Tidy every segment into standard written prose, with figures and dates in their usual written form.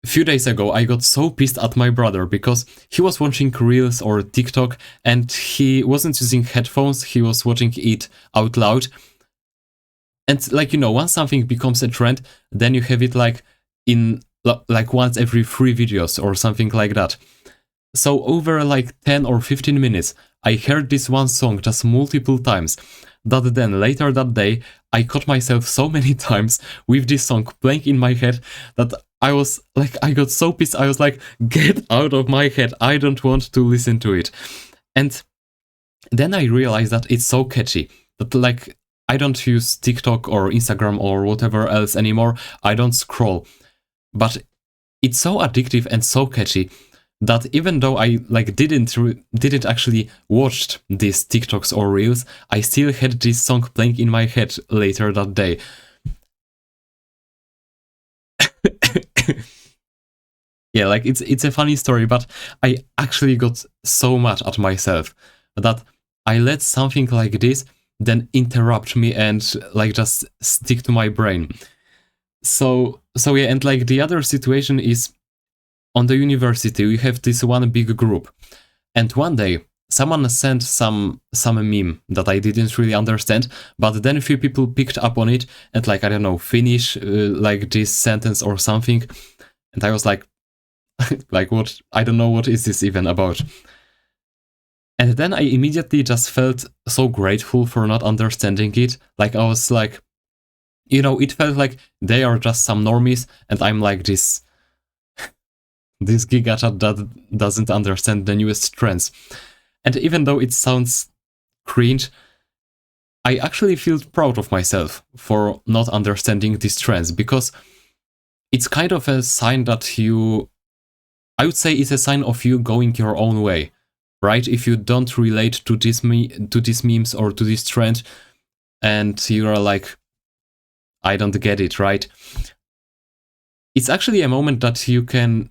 few days ago I got so pissed at my brother because he was watching Reels or TikTok and he wasn't using headphones, he was watching it out loud. And like, you know, once something becomes a trend, then you have it like in like once every 3 videos or something like that. So over like 10 or 15 minutes, I heard this one song just multiple times. That then later that day, I caught myself so many times with this song playing in my head that I was like, I got so pissed. I was like, get out of my head. I don't want to listen to it. And then I realized that it's so catchy that like I don't use TikTok or Instagram or whatever else anymore. I don't scroll. But it's so addictive and so catchy that even though I like didn't actually watch these TikToks or Reels, I still had this song playing in my head later that day. Yeah, like it's a funny story, but I actually got so mad at myself that I let something like this then interrupt me and like just stick to my brain. So yeah, and like the other situation is on the university we have this one big group, and one day someone sent some meme that I didn't really understand, but then a few people picked up on it and like I don't know finish like this sentence or something, and I was like like what, I don't know what is this even about. And then I immediately just felt so grateful for not understanding it. Like I was like, you know, it felt like they are just some normies and I'm like this gigachat that doesn't understand the newest trends. And even though it sounds cringe, I actually feel proud of myself for not understanding these trends, because it's kind of a sign that you, I would say it's a sign of you going your own way, right? If you don't relate to these memes or to this trend, and you are like, I don't get it, right? It's actually a moment that you can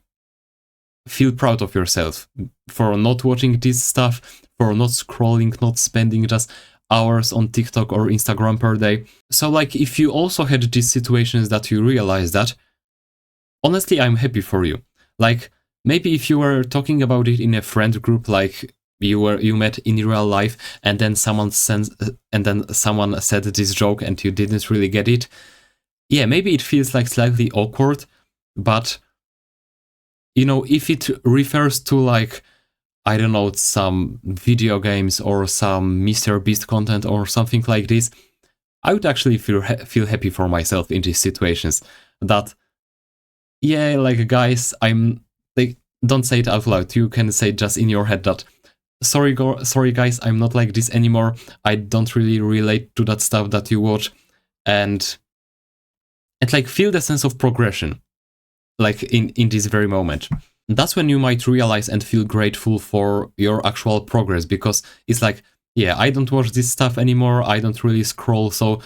feel proud of yourself for not watching this stuff, for not scrolling, not spending just hours on TikTok or Instagram per day. So like if you also had these situations that you realize that, honestly, I'm happy for you. Like maybe if you were talking about it in a friend group, like you met in real life, and then someone said this joke and you didn't really get it. Yeah, maybe it feels like slightly awkward, but you know, if it refers to like, I don't know, some video games or some Mr. Beast content or something like this, I would actually feel happy for myself in these situations. That, yeah, like guys, I'm like, don't say it out loud. You can say just in your head that, sorry guys, I'm not like this anymore. I don't really relate to that stuff that you watch, and like feel the sense of progression, like in this very moment. That's when you might realize and feel grateful for your actual progress, because it's like, yeah, I don't watch this stuff anymore, I don't really scroll, so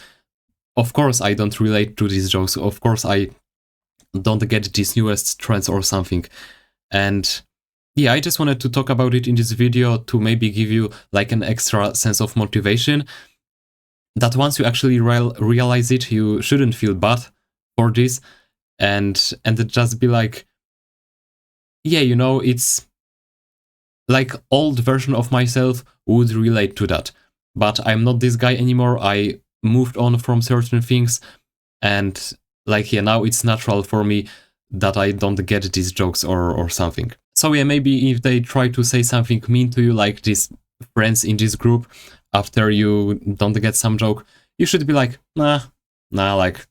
of course I don't relate to these jokes, of course I don't get these newest trends or something. And yeah, I just wanted to talk about it in this video to maybe give you like an extra sense of motivation, that once you actually realize it, you shouldn't feel bad for this, and just be like, yeah, you know, it's like old version of myself would relate to that, but I'm not this guy anymore. I moved on from certain things, and like, yeah, now it's natural for me that I don't get these jokes or something. So yeah, maybe if they try to say something mean to you, like these friends in this group, after you don't get some joke, you should be like, nah, like,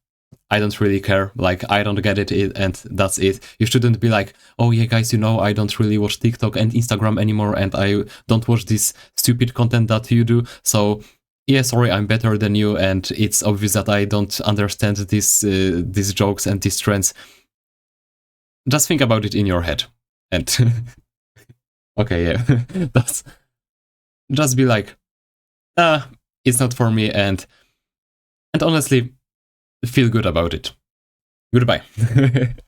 I don't really care, like, I don't get it, and that's it. You shouldn't be like, oh yeah, guys, you know, I don't really watch TikTok and Instagram anymore, and I don't watch this stupid content that you do, so yeah, sorry, I'm better than you, and it's obvious that I don't understand these jokes and these trends. Just think about it in your head, and okay, yeah, that's, just be like, it's not for me, and honestly, feel good about it. Goodbye.